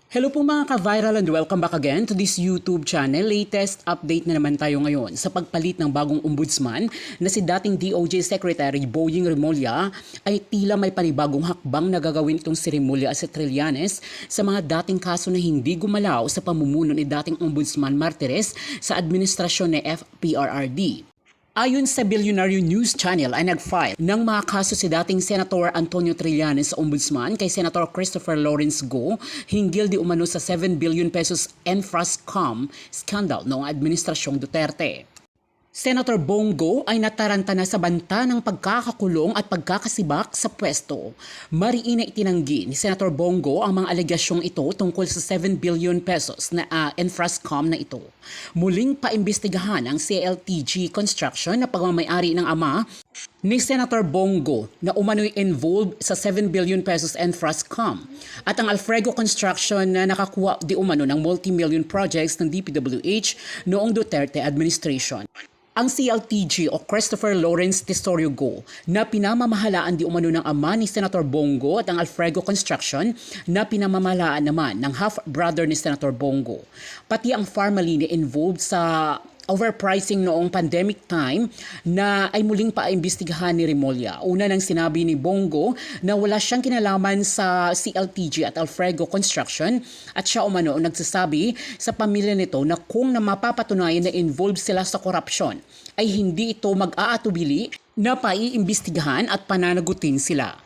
Hello po mga ka-viral and welcome back again to this YouTube channel. Latest update na naman tayo ngayon sa pagpalit ng bagong ombudsman na si dating DOJ Secretary Boying Remulla ay tila may panibagong hakbang na gagawin itong si Remulla at si Trillanes sa mga dating kaso na hindi gumalaw sa pamumuno ni dating Ombudsman Martires sa administrasyon ni FPRRD. Ayon sa Billionaire News Channel ay nag-file ng mga kaso si dating Senator Antonio Trillanes sa Ombudsman kay Senator Christopher Lawrence Go hinggil di umano sa 7 billion pesos Enfrascom scandal noong administrasyong Duterte. Senator Bongo ay nataranta na sa banta ng pagkakakulong at pagkakasibak sa pwesto. Mariin na itinanggi ni Senator Bongo ang mga alegasyong ito tungkol sa 7 billion pesos na Enfrascom na ito. Muling paimbestigahan ang CLTG Construction na pagmamayari ng ama ni Senator Bongo na umano'y involved sa 7 billion pesos Enfrascom at ang Alfrego Construction na nakakuha di umano ng multi-million projects ng DPWH noong Duterte administration. Ang CLTG o Christopher Lawrence Tesorio Go na pinamamahalaan di umano ng ama ni Senator Bongo at ang Alfrego Construction na pinamamahalaan naman ng half-brother ni Senator Bongo. Pati ang Pharmaline involved sa overpricing noong pandemic time na ay muling paimbestigahan ni Remulla. Una nang sinabi ni Bongo na wala siyang kinalaman sa CLTG at Alfrego Construction at siya umano nagsasabi sa pamilya nito na kung na mapapatunayan na involved sila sa korupsyon ay hindi ito mag-aatubili na paiimbestigahan at pananagutin sila.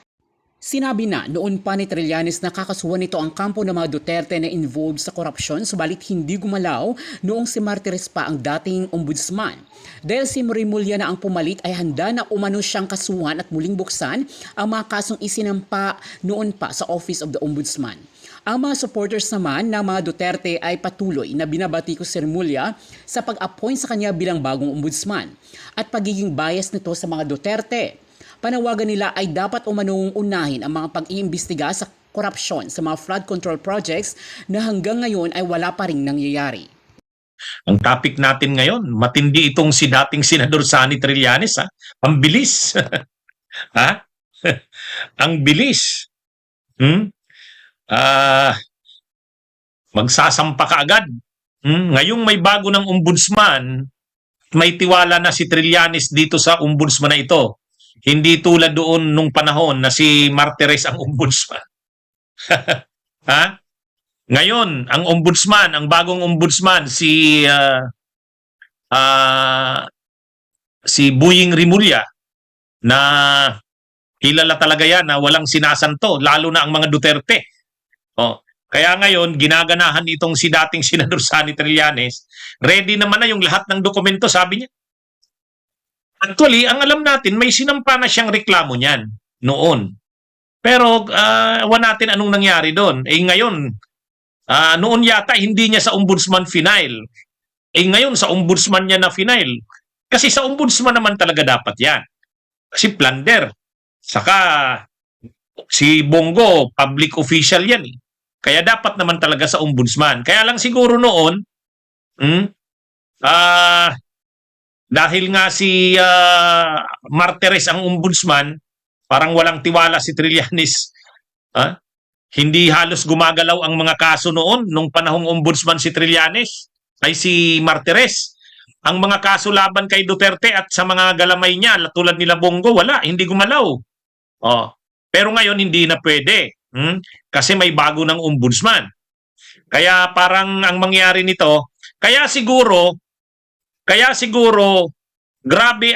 Sinabi na noon pa ni Trillanes na kakasuhan nito ang kampo ng mga Duterte na involved sa korupsyon subalit hindi gumalaw noong si Martires pa ang dating ombudsman. Dahil si Remulla na ang pumalit ay handa na umano siyang kasuhan at muling buksan ang mga kasong isinampa noon pa sa Office of the Ombudsman. Ang mga supporters naman ng mga Duterte ay patuloy na binabati ko si Remulla sa pag-appoint sa kanya bilang bagong ombudsman at pagiging bias nito sa mga Duterte. Panawagan nila ay dapat umanong unahin ang mga pag-iimbestiga sa korupsyon sa mga flood control projects na hanggang ngayon ay wala pa ring nangyayari. Ang topic natin ngayon, matindi itong si dating Senador Sonny Trillanes. Ang bilis. Ha? Ang bilis. Magsasampa ka agad. Ngayong may bago ng ombudsman, may tiwala na si Trillanes dito sa ombudsman na ito. Hindi tulad doon nung panahon na si Martires ang ombudsman. Ha? Ngayon, ang ombudsman, ang bagong ombudsman, si Boying Remulla, na kilala talaga yan na walang sinasanto, lalo na ang mga Duterte. Kaya ngayon, ginaganahan itong si dating Senador Sonny Trillanes, ready naman na yung lahat ng dokumento, sabi niya. Actually, ang alam natin, may sinampa na siyang reklamo niyan noon. Pero wala natin anong nangyari doon. Ngayon, noon yata hindi niya sa ombudsman final. Ngayon sa ombudsman niya na final. Kasi sa ombudsman naman talaga dapat yan. Kasi plunder. Saka si Bongo, public official yan. Kaya dapat naman talaga sa ombudsman. Kaya lang siguro noon, dahil nga si Martires ang ombudsman, parang walang tiwala si Trillanes. Hindi halos gumagalaw ang mga kaso noon nung panahong ombudsman si Trillanes ay si Martires. Ang mga kaso laban kay Duterte at sa mga galamay niya tulad nila Bongo, wala, hindi gumalaw. Pero ngayon hindi na pwede. Kasi may bago ng ombudsman. Kaya parang ang mangyari nito, kaya siguro grabe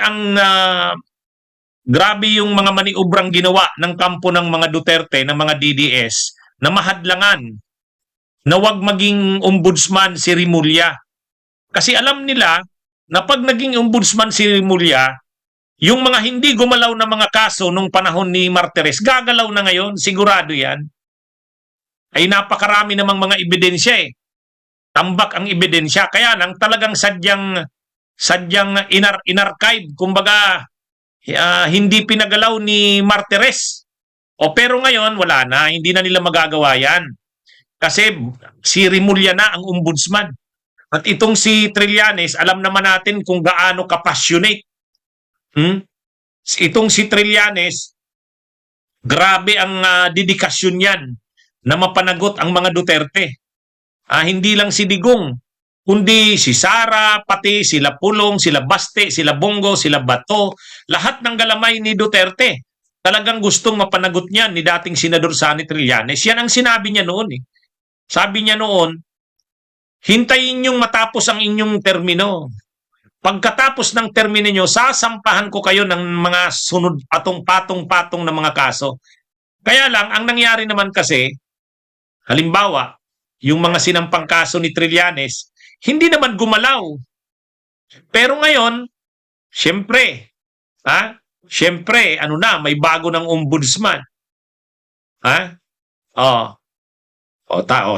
yung mga maniobrang ginawa ng kampo ng mga Duterte, ng mga DDS na mahadlangan na wag maging ombudsman si Remulla. Kasi alam nila na pag naging ombudsman si Remulla, yung mga hindi gumalaw na mga kaso nung panahon ni Martires, gagalaw na ngayon, sigurado yan. Ay napakarami namang mga ebidensya Tambak ang ebidensya. Kaya lang talagang sadyang inarchive, kumbaga hindi pinagalaw ni Martires. Pero ngayon wala na, hindi na nila magagawa yan. Kasi si Remulla na ang ombudsman. At itong si Trillanes, alam naman natin kung gaano ka-passionate. Itong si Trillanes, grabe ang dedikasyon yan na mapanagot ang mga Duterte. Hindi lang si Digong, kundi si Sara, pati sila Pulong, sila Baste, sila Bongo, sila Bato, lahat ng galamay ni Duterte. Talagang gustong mapanagot niyan ni dating Senador Sonny Trillanes. Yan ang sinabi niya noon. Sabi niya noon, hintayin niyong matapos ang inyong termino. Pagkatapos ng termino niyo, sasampahan ko kayo ng mga sunod patong-patong-patong na mga kaso. Kaya lang, ang nangyari naman kasi, halimbawa, yung mga sinampang kaso ni Trillanes, hindi naman gumalaw. Pero ngayon, siyempre, may bago ng ombudsman.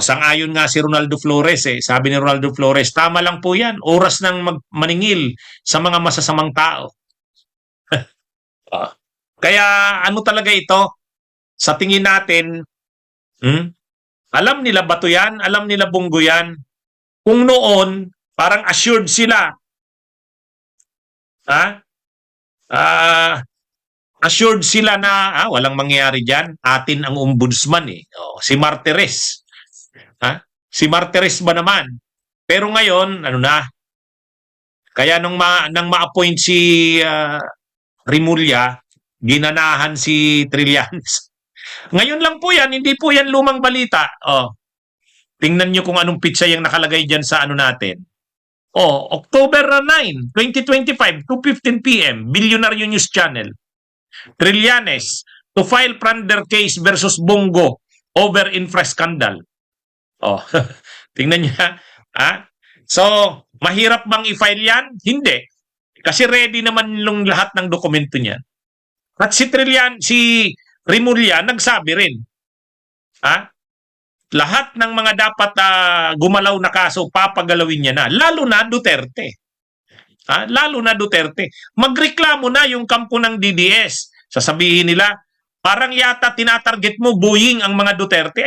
Sang-ayon nga si Ronaldo Flores. Sabi ni Ronaldo Flores, tama lang po yan. Oras ng maningil sa mga masasamang tao. Kaya ano talaga ito? Sa tingin natin, alam nila Bato yan, alam nila Bongo yan. Kung noon, parang assured sila. Assured sila na walang mangyayari dyan. Atin ang ombudsman si Martires. Si Martires ba naman? Pero ngayon, kaya nang ma-appoint si Remulla, ginanahan si Trillanes. Ngayon lang po yan, hindi po yan lumang balita. Tingnan nyo kung anong pizza yung nakalagay dyan sa natin. October 9, 2025, 2:15 p.m., Billionaire News Channel. Trillanes to file plunder case versus Bongo over infra scandal. Tingnan niya. So, mahirap bang i-file yan? Hindi. Kasi ready naman yung lahat ng dokumento niya. At si Remulla nagsabi rin. Lahat ng mga dapat gumalaw na kaso, papagalawin niya na. Lalo na Duterte. Lalo na Duterte. Magreklamo na yung kampo ng DDS. Sasabihin nila, parang yata tinatarget mo, Boeing ang mga Duterte.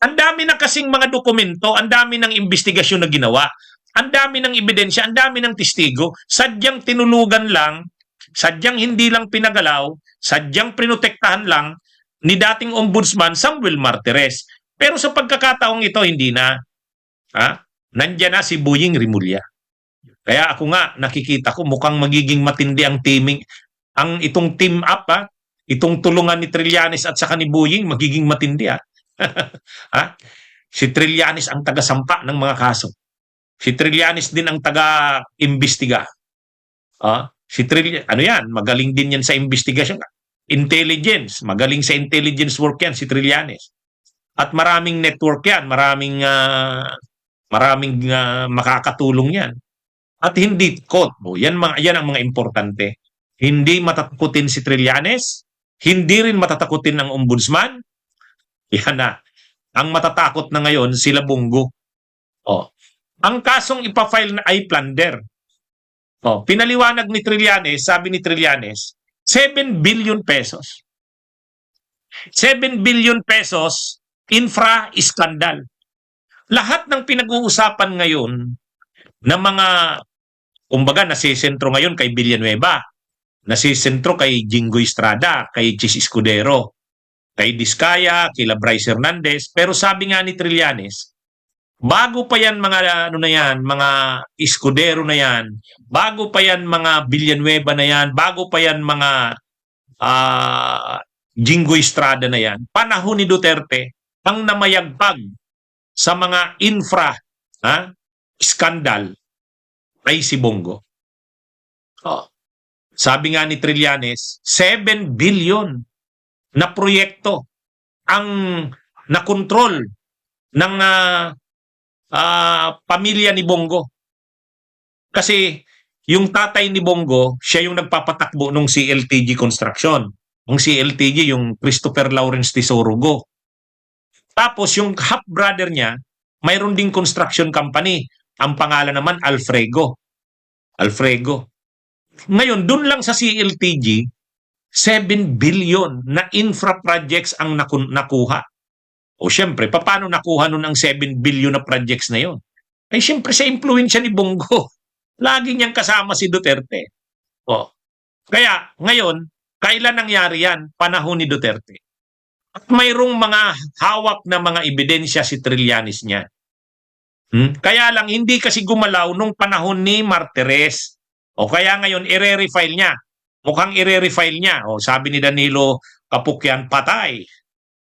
Ang dami na kasing mga dokumento, ang dami ng investigasyon na ginawa, ang dami ng ebidensya, ang dami ng testigo, sadyang tinulugan lang, sadyang hindi lang pinagalaw, sadyang pinotektahan lang ni dating ombudsman Samuel Martires. Pero sa pagkakataong ito, hindi na. Nandiyan na si Boying Remulla. Kaya ako nga, nakikita ko mukhang magiging matindi ang teaming. Itong team up, itong tulungan ni Trillanes at saka ni Boying, magiging matindi. Si Trillanes ang taga-sampa ng mga kaso. Si Trillanes din ang taga-imbestiga. Si Trillanes, magaling din yan sa investigasyon. Intelligence, magaling sa intelligence work yan si Trillanes. At maraming network yan, maraming makakatulong yan. At hindi yan ang mga importante. Hindi matatakutin si Trillanes, hindi rin matatakutin ng ombudsman. Yan na. Ang matatakot na ngayon sila Bongo. Ang kasong ipafile na ay plunder. Pinaliwanag ni Trillanes, sabi ni Trillanes, 7 billion pesos. 7 billion pesos infra scandal. Lahat ng pinag-uusapan ngayon na mga, kumbaga, nasisentro ngayon kay Villanueva, nasisentro kay Jinggoy Estrada, kay Chis Escudero, kay Diskaya, kay Bryce Hernandez. Pero sabi nga ni Trillanes, bago pa yan mga mga Escudero na yan, bago pa yan mga Villanueva na yan, bago pa yan mga Jinggoy Estrada na yan, panahon ni Duterte, ang namayagpag sa mga infra scandal ay si Bongo. Sabi nga ni Trillanes, 7 billion na proyekto ang nakontrol ng pamilya ni Bongo. Kasi yung tatay ni Bongo, siya yung nagpapatakbo ng CLTG Construction. Ang CLTG, yung Christopher Lawrence Tesorogo. Tapos yung half-brother niya, mayroon ding construction company. Ang pangalan naman, Alfrego. Ngayon, dun lang sa CLTG, 7 billion na infra projects ang nakuha. O syempre, paano nakuha nun ang 7 billion na projects na yon? Ay syempre sa impluensya ni Bongo. Lagi niyang kasama si Duterte. Kaya ngayon, kailan nangyari yan? Panahon ni Duterte. At mayroong mga hawak na mga ebidensya si Trillanes niya. Kaya lang hindi kasi gumalaw nung panahon ni Martires. O kaya ngayon i-refile niya. Mukhang i-refile niya. O sabi ni Danilo Kapukyan, patay.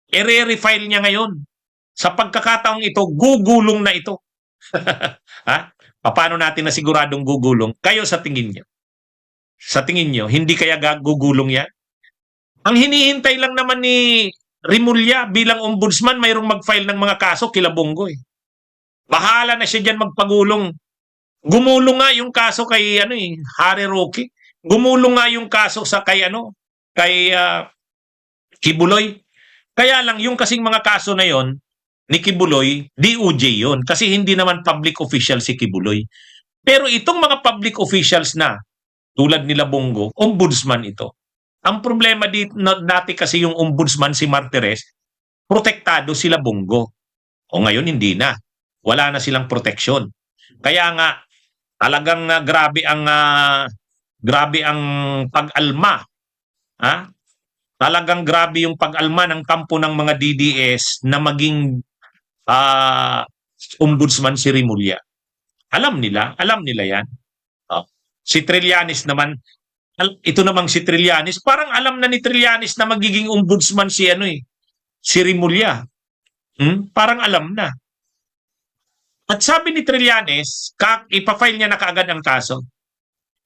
I-refile niya ngayon. Sa pagkakataong ito, gugulong na ito. Ha? Paano natin nasiguradong gugulong? Kayo sa tingin niyo. Sa tingin niyo, hindi kaya gugulong yan? Ang hinihintay lang naman ni Remulla bilang ombudsman, mayroong mag-file ng mga kaso kila Bongo eh. Bahala na siya diyan magpagulong. Gumulong nga yung kaso kay Harry Roque. Gumulong nga yung kaso sa kay Kibuloy. Kaya lang yung kasing mga kaso na yon ni Kibuloy, DOJ yon kasi hindi naman public official si Kibuloy. Pero itong mga public officials na tulad nila Bongo, ombudsman ito. Ang problema dati kasi yung ombudsman si Martires, protektado sila Bongo. O ngayon hindi na. Wala na silang proteksyon. Kaya nga talagang grabe ang pag-alma. Ha? Talagang grabe yung pag-alma ng kampo ng mga DDS na maging ombudsman si Remulla. Alam nila yan. Si Trillanes naman, ito namang si Trillanes, parang alam na ni Trillanes na magiging ombudsman si Remulla. Parang alam na. At sabi ni Trillanes, ipafile niya na kaagad ang kaso.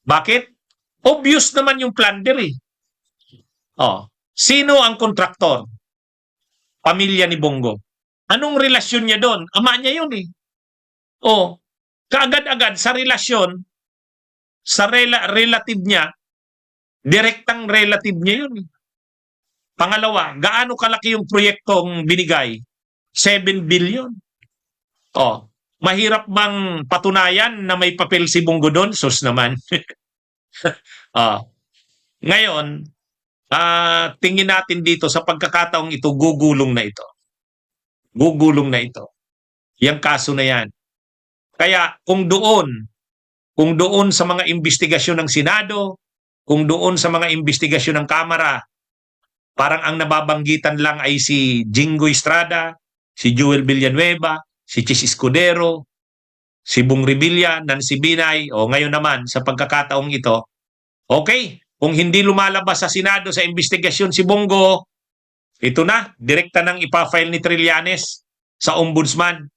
Bakit? Obvious naman yung plunder eh. Sino ang kontraktor? Pamilya ni Bongo. Anong relasyon niya doon? Ama niya yun eh. Kaagad-agad sa relasyon, sa relative niya, direktang relative niya yun. Pangalawa, gaano kalaki yung proyektong binigay? 7 billion. Mahirap bang patunayan na may papel si Bongo doon? Sus naman. Ngayon, tingin natin dito sa pagkakataong ito, gugulong na ito. Gugulong na ito. Yang kaso na yan. Kaya kung doon sa mga investigasyon ng Senado, kung doon sa mga investigasyon ng Kamara, parang ang nababanggitan lang ay si Jingo Estrada, si Joel Villanueva, si Chis Escudero, si Bong Revilla, Nancy Binay, ngayon naman sa pagkakataong ito, okay, kung hindi lumalabas sa Senado sa investigasyon si Bongo, ito na, direkta nang ipafile ni Trillanes sa ombudsman.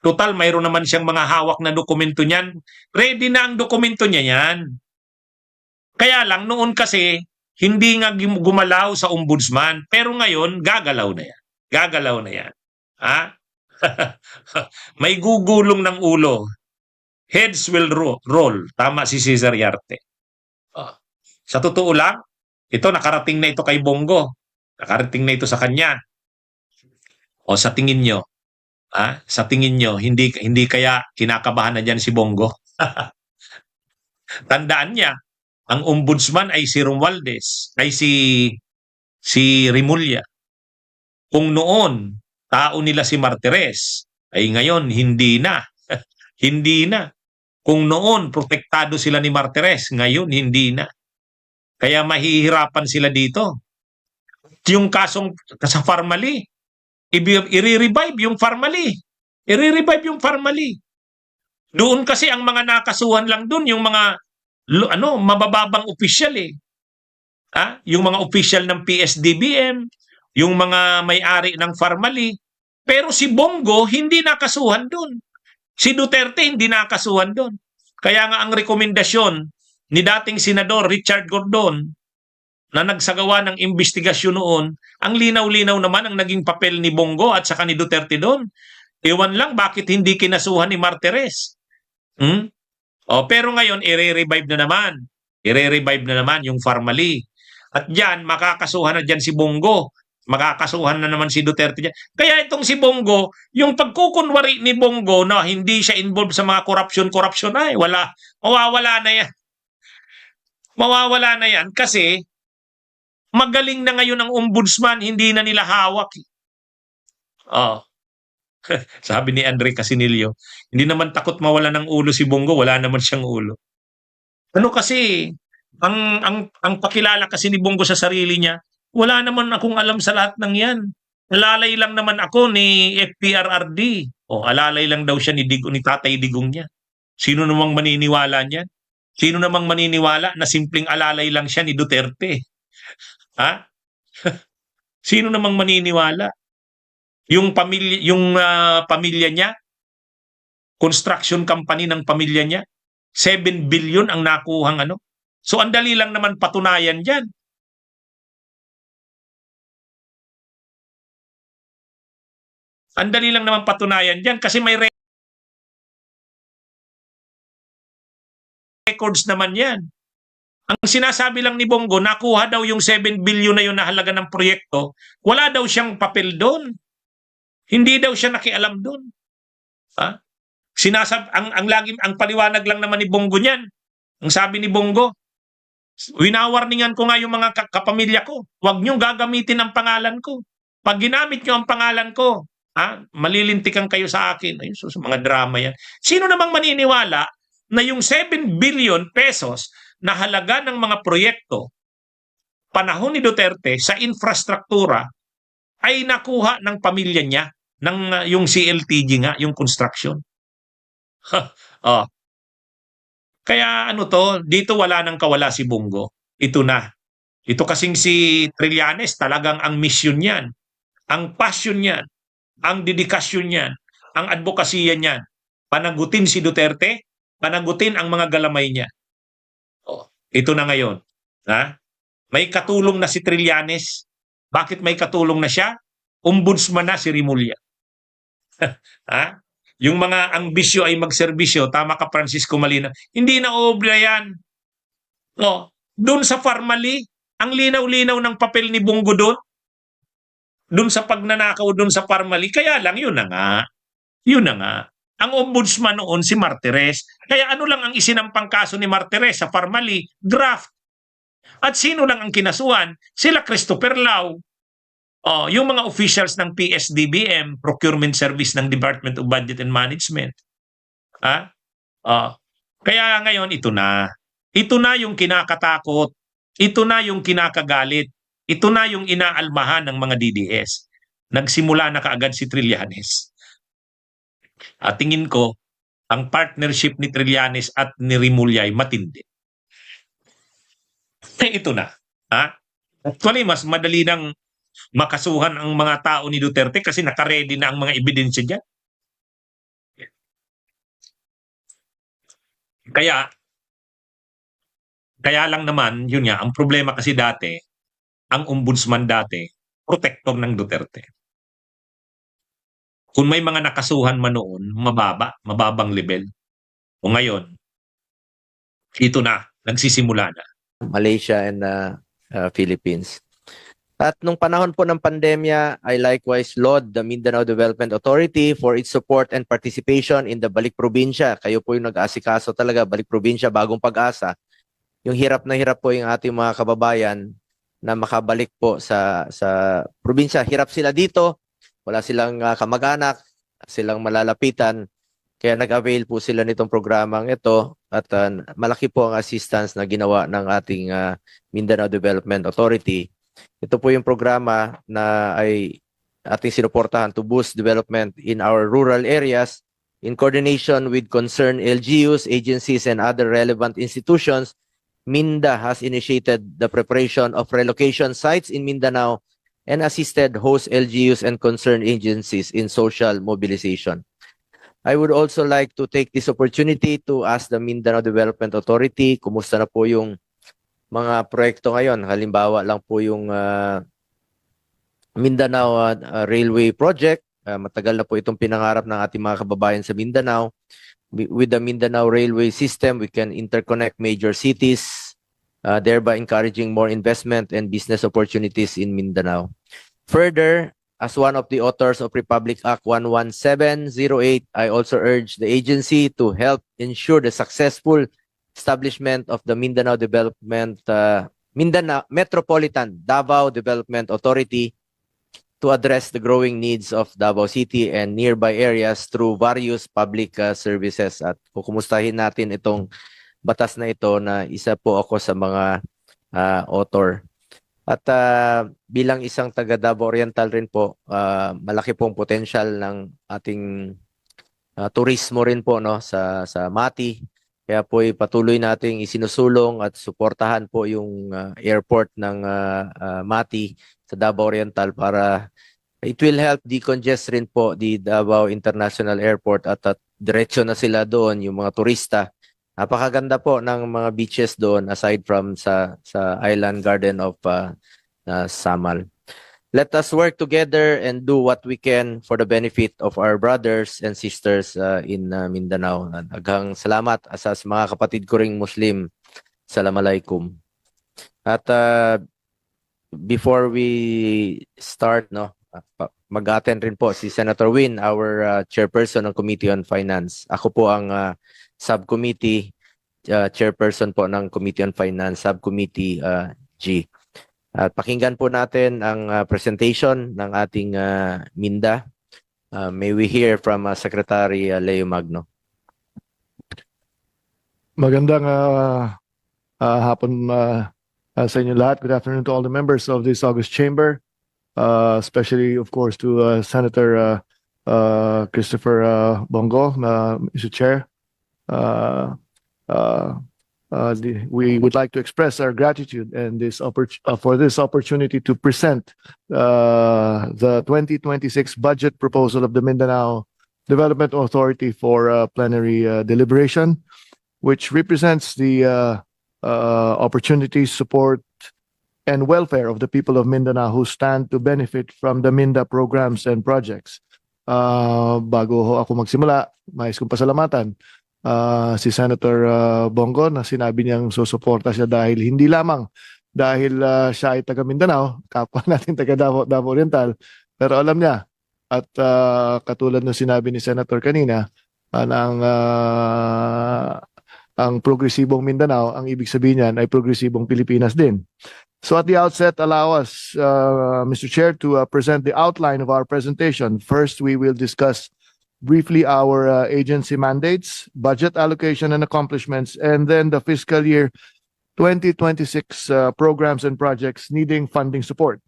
Total, mayroon naman siyang mga hawak na dokumento niyan. Ready na ang dokumento niya yan. Kaya lang, noon kasi, hindi nga gumalaw sa ombudsman. Pero ngayon, gagalaw na yan. Gagalaw na yan. Ha? May gugulong ng ulo. Heads will roll. Tama si Cesar Yarte. Sa totoo lang, ito nakarating na ito kay Bongo. Nakarating na ito sa kanya. Sa tingin nyo, sa tingin nyo, hindi kaya kinakabahan na dyan si Bongo? Tandaan niya, ang ombudsman ay si Romualdez, ay si Remulla. Kung noon, tao nila si Martires, ay ngayon, hindi na. Hindi na. Kung noon, protektado sila ni Martires, ngayon, hindi na. Kaya mahihirapan sila dito. Yung kasong sa Farmally, i-revive yung Farmally. I-revive yung Farmally. Doon kasi ang mga nakasuhan lang doon, yung mga mabababang opisyal eh. Yung mga opisyal ng PSDBM, yung mga may-ari ng Farmally. Pero si Bongo hindi nakasuhan doon. Si Duterte hindi nakasuhan doon. Kaya nga ang rekomendasyon ni dating Senador Richard Gordon na nagsagawa ng investigasyon noon, ang linaw-linaw naman ang naging papel ni Bongo at saka ni Duterte doon. Iwan lang bakit hindi kinasuhan ni Martires. Pero ngayon, i-revive na naman. I-revive na naman yung Farmally. At dyan, makakasuhan na dyan si Bongo. Makakasuhan na naman si Duterte dyan. Kaya itong si Bongo, yung pagkukunwari ni Bongo na hindi siya involved sa mga corruption, ay mawawala na yan. Mawawala na yan kasi magaling na ngayon ang ombudsman, hindi na nila hawak. Sabi ni Andre Casinillo, hindi naman takot mawala ng ulo si Bongo, wala naman siyang ulo. Kasi, ang pakilala kasi ni Bongo sa sarili niya, Wala naman akong alam sa lahat ng yan. Alalay lang naman ako ni FPRRD. O alalay lang daw siya ni Tatay Digong niya. Sino namang maniniwala niyan? Sino namang maniniwala na simpleng alalay lang siya ni Duterte? Ha? Sino namang maniniwala? Pamilya niya, construction company ng pamilya niya, 7 billion ang nakuhang ano. So ang dali lang naman patunayan diyan. Ang dali lang naman patunayan diyan kasi may records naman 'yan. Ang sinasabi lang ni Bongo, nakuha daw yung 7 billion na yun na halaga ng proyekto, wala daw siyang papel doon. Hindi daw siya nakialam doon. Ha? Ang paliwanag lang naman ni Bongo niyan. Ang sabi ni Bongo, winawarningan ko nga yung mga kapamilya ko, huwag niyong gagamitin ang pangalan ko. Pag ginamit niyo ang pangalan ko, malilintikan kayo sa akin. Ayun, so, mga drama yan. Sino namang maniniwala na yung 7 billion pesos na halaga ng mga proyekto panahon ni Duterte sa infrastruktura ay nakuha ng pamilya niya ng yung CLTG nga, yung construction. Oh. Kaya ano to, dito wala nang kawala si Bongo. Ito na. Ito kasing si Trillanes, talagang ang mission niyan, ang passion niyan, ang dedikasyon niyan, ang advokasya niyan, panagutin si Duterte, panagutin ang mga galamay niya. Oh, ito na ngayon. Ha? May katulong na si Trillanes. Bakit may katulong na siya? Ombudsman na si Rimulya. Ha? Yung mga ambisyo ay magserbisyo, tama ka Francisco Malina, hindi na obra yan. No, doon sa Farmally, ang linaw-linaw ng papel ni Bongo doon sa pagnanakaw doon sa Farmally, kaya lang yun na nga. Yun na nga. Ang ombudsman noon si Martires. Kaya ano lang ang isinampang kaso ni Martires sa Farmally? Graft. At sino lang ang kinasuhan? Sila Christopher Lau. Oh, yung mga officials ng PSDBM, Procurement Service ng Department of Budget and Management. Kaya ngayon ito na. Ito na yung kinakatakot. Ito na yung kinakagalit. Ito na yung inaalmahan ng mga DDS. Nagsimula na kaagad si Trillanes. At tingin ko, ang partnership ni Trillanes at ni Rimulya ay matindi. Ito na. Actually, mas madali nang makasuhan ang mga tao ni Duterte kasi nakaredy na ang mga ebidensya dyan. Kaya lang naman, yun nga, ang problema kasi dati, ang ombudsman dati, protector ng Duterte. Kung may mga nakasuhan man noon, mababang level. O ngayon, ito na, nagsisimula na. Malaysia and Philippines. At nung panahon po ng pandemya, I likewise laud the Mindanao Development Authority for its support and participation in the Balik Probinsya. Kayo po yung nag-asikaso talaga, Balik Probinsya, Bagong Pag-asa. Yung hirap na hirap po yung ating mga kababayan na makabalik po sa probinsya. Hirap sila dito, wala silang kamag-anak, silang malalapitan. Kaya nag-avail po sila nitong programang ito at malaki po ang assistance na ginawa ng ating Mindanao Development Authority. Ito po yung programa na ay ating sinuportahan to boost development in our rural areas in coordination with concerned LGUs, agencies, and other relevant institutions. MINDA has initiated the preparation of relocation sites in Mindanao and assisted host LGUs and concerned agencies in social mobilization. I would also like to take this opportunity to ask the Mindanao Development Authority, kumusta na po yung mga proyekto ngayon. Halimbawa lang po yung Mindanao Railway Project. Matagal na po itong pinangarap ng ating mga kababayan sa Mindanao. With the Mindanao Railway System, we can interconnect major cities, thereby encouraging more investment and business opportunities in Mindanao. Further, as one of the authors of Republic Act 11708, I also urge the agency to help ensure the successful establishment of the Mindanao Metropolitan Davao Development Authority to address the growing needs of Davao City and nearby areas through various public services. At kukumustahin natin itong batas na ito na isa po ako sa mga author. At bilang isang taga Davao Oriental rin po, malaki pong potential ng ating turismo rin po, no, sa Mati. Kaya po patuloy nating isinusulong at suportahan po yung airport ng Mati sa Davao Oriental para it will help decongest rin po the Davao International Airport at diretso na sila doon yung mga turista. Napakaganda po ng mga beaches doon aside from sa Island Garden of Samal. Let us work together and do what we can for the benefit of our brothers and sisters in Mindanao. Daghang salamat sa mga kapatid ko ring Muslim. Assalamualaikum. At before we start, no, mag-attend rin po si Senator Win, our chairperson ng Committee on Finance. Ako po ang subcommittee chairperson po ng Committee on Finance, Subcommittee G. At pakinggan po natin ang presentation ng ating MINDA. May we hear from Secretary Leo Magno. Magandang hapon sa inyo lahat. Good afternoon to all the members of this August Chamber, especially, of course, to Senator Christopher Bongo, Mr. Chair. We would like to express our gratitude and for this opportunity to present the 2026 budget proposal of the Mindanao Development Authority for plenary deliberation, which represents the opportunity, support, and welfare of the people of Mindanao who stand to benefit from the MINDA programs and projects. Bago ako magsimula, mais kong pasalamatan si Senator Bongo na sinabi niyang susuporta siya hindi lamang dahil siya ay taga Mindanao, kapwa natin taga Davao Oriental, pero alam niya at katulad ng sinabi ni Senator kanina, ang progresibong Mindanao, ang ibig sabihin niyan ay progresibong Pilipinas din. So at the outset, allow us, Mr. Chair, to present the outline of our presentation. First, we will discuss briefly our agency mandates, budget allocation and accomplishments, and then the fiscal year 2026 programs and projects needing funding support.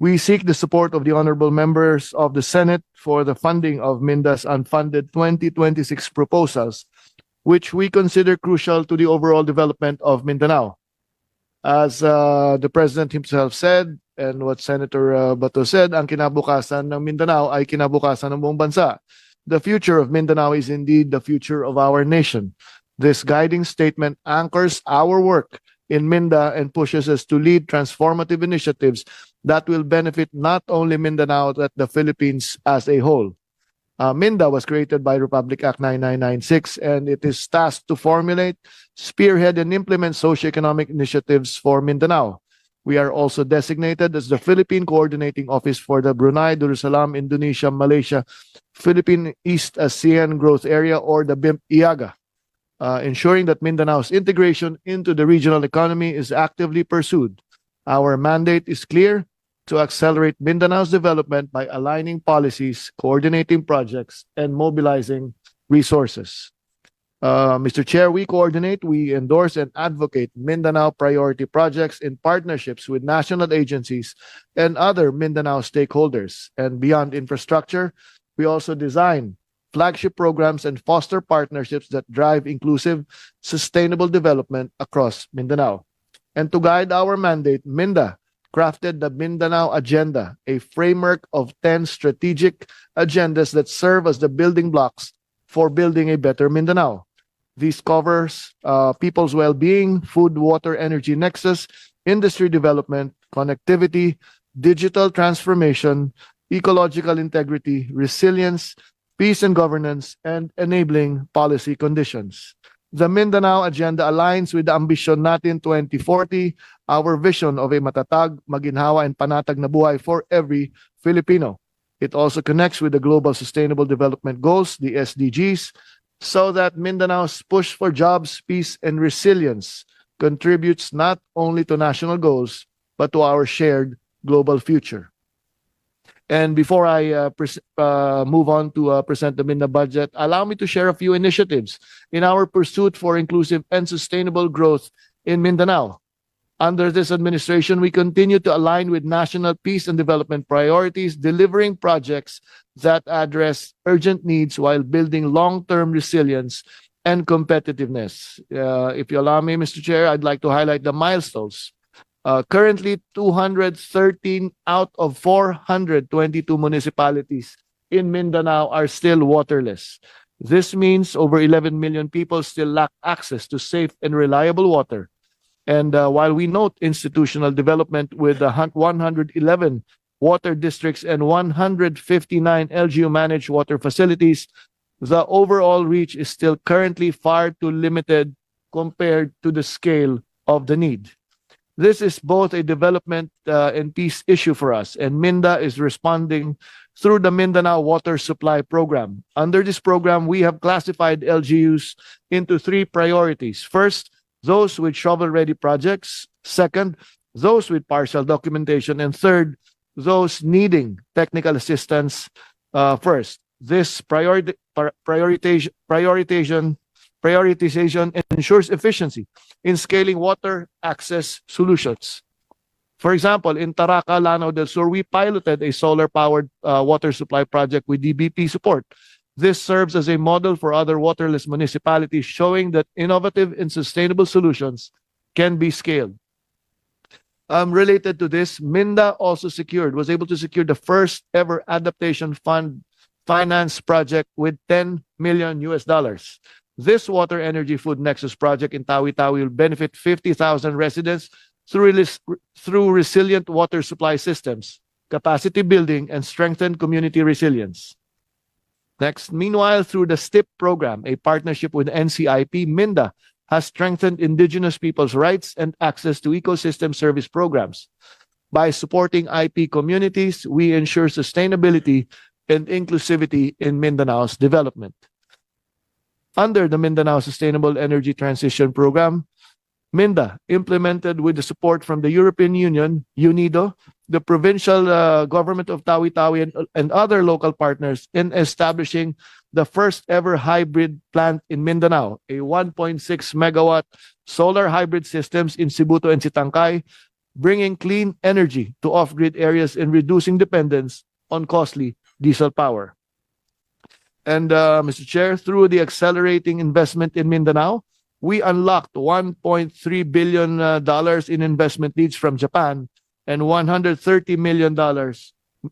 We seek the support of the honorable members of the Senate for the funding of MINDA's unfunded 2026 proposals, which we consider crucial to the overall development of Mindanao. As the President himself said, and what Senator Bato said, ang kinabukasan ng Mindanao ay kinabukasan ng buong bansa. The future of Mindanao is indeed the future of our nation. This guiding statement anchors our work in MINDA and pushes us to lead transformative initiatives that will benefit not only Mindanao but the Philippines as a whole. MINDA was created by Republic Act 9996 and it is tasked to formulate, spearhead, and implement socioeconomic initiatives for Mindanao. We are also designated as the Philippine Coordinating Office for the Brunei, Darussalam, Indonesia, Malaysia, Philippine East ASEAN Growth Area, or the BIMP-IAGA, ensuring that Mindanao's integration into the regional economy is actively pursued. Our mandate is clear: to accelerate Mindanao's development by aligning policies, coordinating projects, and mobilizing resources. Mr. Chair, we coordinate, we endorse, and advocate Mindanao priority projects in partnerships with national agencies and other Mindanao stakeholders. And beyond infrastructure, we also design flagship programs and foster partnerships that drive inclusive, sustainable development across Mindanao. And to guide our mandate, MINDA crafted the Mindanao Agenda, a framework of 10 strategic agendas that serve as the building blocks for building a better Mindanao. This covers people's well-being, food, water, energy nexus, industry development, connectivity, digital transformation, ecological integrity, resilience, peace and governance, and enabling policy conditions. The Mindanao Agenda aligns with the Ambisyon Natin 2040, our vision of a matatag, maginhawa, and panatag na buhay for every Filipino. It also connects with the Global Sustainable Development Goals, the SDGs, so that Mindanao's push for jobs, peace, and resilience contributes not only to national goals, but to our shared global future. And before I move on to present the MINDA budget, allow me to share a few initiatives in our pursuit for inclusive and sustainable growth in Mindanao. Under this administration, we continue to align with national peace and development priorities, delivering projects that address urgent needs while building long-term resilience and competitiveness. If you allow me, Mr. Chair, I'd like to highlight the milestones. Currently, 213 out of 422 municipalities in Mindanao are still waterless. This means over 11 million people still lack access to safe and reliable water. And while we note institutional development with 111 water districts and 159 LGU-managed water facilities, the overall reach is still currently far too limited compared to the scale of the need. This is both a development and peace issue for us, and MINDA is responding through the Mindanao Water Supply Program. Under this program, we have classified LGUs into three priorities. First, those with shovel-ready projects. Second, those with partial documentation. And third, those needing technical assistance first. This prioritization ensures efficiency in scaling water access solutions. For example, in Taraca, Lanao del Sur, we piloted a solar-powered water supply project with DBP support. This serves as a model for other waterless municipalities, showing that innovative and sustainable solutions can be scaled. Related to this, MINDA also was able to secure the first ever adaptation fund finance project with $10 million. This water energy food nexus project in Tawi-Tawi will benefit 50,000 residents through resilient water supply systems, capacity building, and strengthened community resilience. Next, meanwhile, through the STIP program, a partnership with NCIP, MINDA has strengthened indigenous people's rights and access to ecosystem service programs. By supporting IP communities, we ensure sustainability and inclusivity in Mindanao's development. Under the Mindanao Sustainable Energy Transition Program, MINDA implemented with the support from the European Union, UNIDO, the provincial government of Tawi-Tawi and other local partners in establishing the first ever hybrid plant in Mindanao, a 1.6 megawatt solar hybrid systems in Sibuto and Sitangkay, bringing clean energy to off-grid areas and reducing dependence on costly diesel power. And Mr. Chair, through the accelerating investment in Mindanao, we unlocked $1.3 billion in investment needs from Japan and $130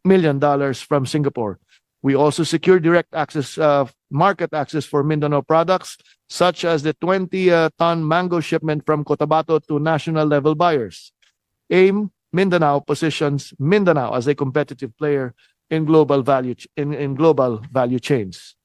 million from Singapore. We also secured direct access, market access for Mindanao products, such as the 20-ton mango shipment from Cotabato to national level buyers. AIM Mindanao positions Mindanao as a competitive player in global value chains.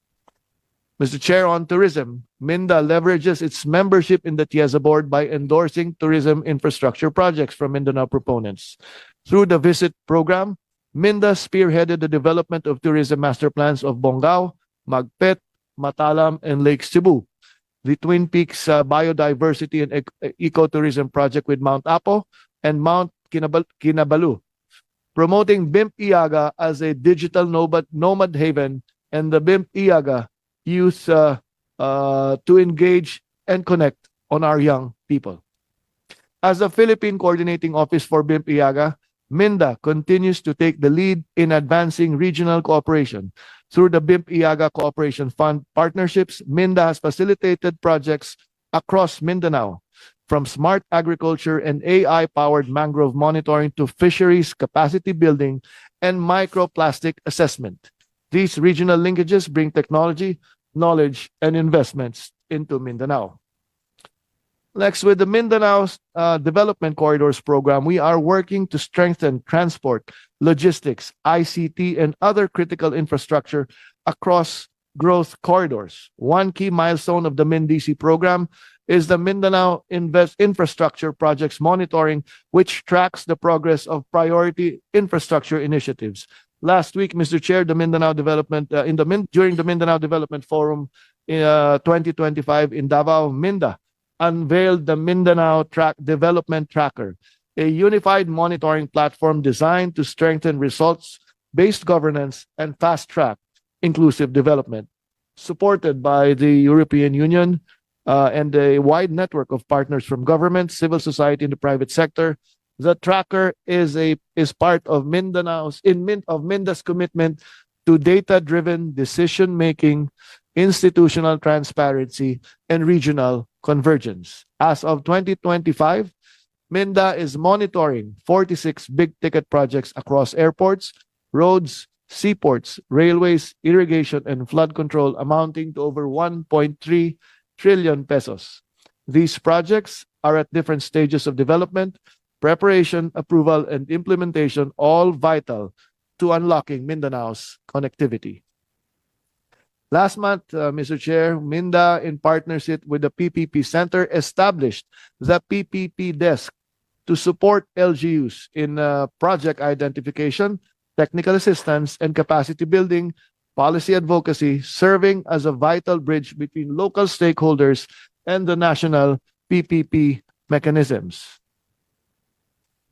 Mr. Chair, on tourism, MINDA leverages its membership in the TIEZA board by endorsing tourism infrastructure projects from Mindanao proponents. Through the VISIT program, MINDA spearheaded the development of tourism master plans of Bongao, Magpet, Matalam, and Lake Cebu. The Twin Peaks Biodiversity and Ecotourism project with Mount Apo and Mount Kinabalu, promoting BIMP Iaga as a digital nomad haven, and the BIMP Iaga youth to engage and connect on our young people. As a Philippine Coordinating Office for BIMP Iaga, MINDA continues to take the lead in advancing regional cooperation. Through the BIMP Iaga Cooperation Fund partnerships, MINDA has facilitated projects across Mindanao, from smart agriculture and AI-powered mangrove monitoring to fisheries capacity building and microplastic assessment. These regional linkages bring technology, knowledge, and investments into Mindanao. Next, with the Mindanao Development Corridors Program, we are working to strengthen transport, logistics, ICT, and other critical infrastructure across growth corridors. One key milestone of the MINDC program is the Mindanao Infrastructure Projects Monitoring, which tracks the progress of priority infrastructure initiatives. Last week, Mr. Chair, the Mindanao Development during the Mindanao Development Forum 2025 in Davao, MINDA unveiled the Mindanao Development Tracker, a unified monitoring platform designed to strengthen results-based governance and fast-track inclusive development. Supported by the European Union, and a wide network of partners from government, civil society, and the private sector. The tracker is part of Minda's commitment to data-driven decision-making, institutional transparency, and regional convergence. As of 2025, Minda is monitoring 46 big-ticket projects across airports, roads, seaports, railways, irrigation, and flood control amounting to over 1.3 trillion pesos. These projects are at different stages of development, preparation, approval, and implementation, all vital to unlocking Mindanao's connectivity. Last month, Mr. Chair, Minda, in partnership with the PPP Center, established the PPP Desk to support LGUs in project identification, technical assistance, and capacity building, policy advocacy, serving as a vital bridge between local stakeholders and the national PPP mechanisms.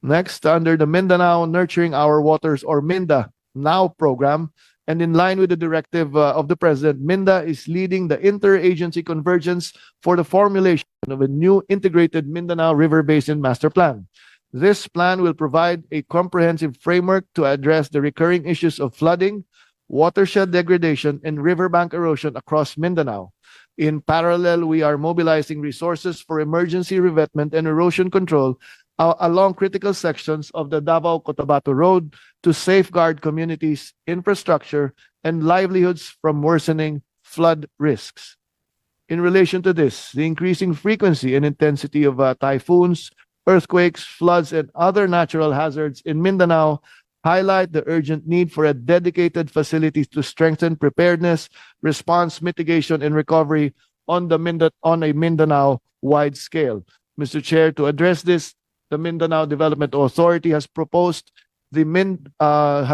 Next, under the Mindanao Nurturing Our Waters or Minda Now program, and in line with the directive of the President, Minda is leading the interagency convergence for the formulation of a new integrated Mindanao River Basin Master Plan. This plan will provide a comprehensive framework to address the recurring issues of flooding, watershed degradation, and riverbank erosion across Mindanao. In parallel, we are mobilizing resources for emergency revetment and erosion control along critical sections of the Davao-Cotabato Road to safeguard communities, infrastructure, and livelihoods from worsening flood risks. In relation to this, the increasing frequency and intensity of typhoons, earthquakes, floods, and other natural hazards in Mindanao highlight the urgent need for a dedicated facility to strengthen preparedness, response, mitigation, and recovery on a Mindanao-wide scale. Mr. Chair, to address this, the Mindanao Development Authority has proposed the Mindanao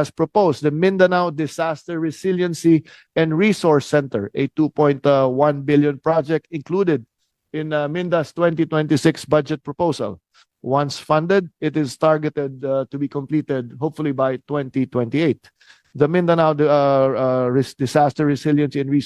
Disaster Resiliency and Resource Center, a 2.1 billion project included in Minda's 2026 budget proposal. Once funded, it is targeted to be completed hopefully by 2028. The Mindanao Disaster Resiliency and Resource